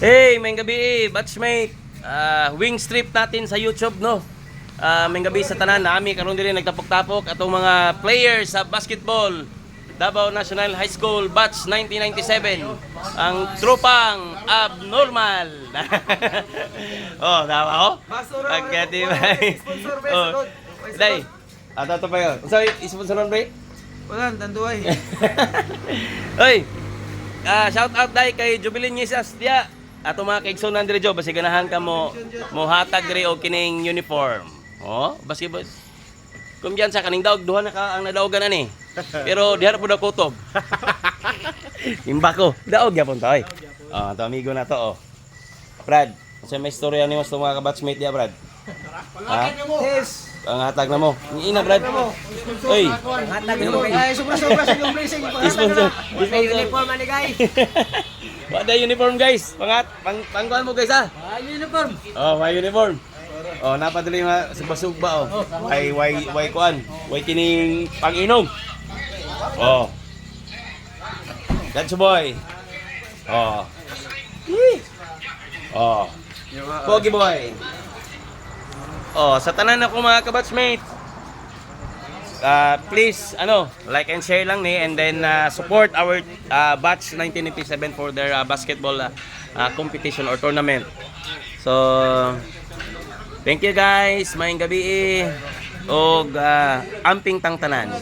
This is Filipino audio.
Hey, may gabi, batchmate. Wing strip natin sa YouTube, no? May gabi sa tanan, nami karon diri nagtapok-tapok atong mga players sa basketball. Davao National High School batch 1997. Ang tropang abnormal. Oh, tama ko? Pagkatibay. Oh. Day. Ato pa yun. So, isponsoran ba? Wala, tanduay. Oy. Shout out dai kay Jubilin Yesas dia. Ato mga kaigsunan diri jo basi ganahan ka mo hatag diri og kining uniform. Oh, basi bas. Kumbiyan sa kaning daog duha na ka ang nadaogan ani. Pero diha pud ako kutob. Imba ko. Daog gyapon to oy. To amigo na to oh. Brad, sa may istorya ni mas mga ka-batchmate dia, Brad. Yes. Ang hatag na mo. Ina, Brad. Oy. Hatag mo kay sobra-sobra sa yung blessing. Sponsor. May uniform ani guys. Wala uniform guys. Pangkuhan mo guys ha. Uniform. Oh, may uniform. Oh, napadali nga sugba-sugba oh. Ay way kuan. Way kining pang-inom. Oh. That's boy. Oh. Oh. Pogi boy. Oh, sa tanan ako mga kabatchmate. Please like and share lang ni and then support our batch 1987 for their basketball competition or tournament. So thank you guys, maayong gabi og amping tang tanan.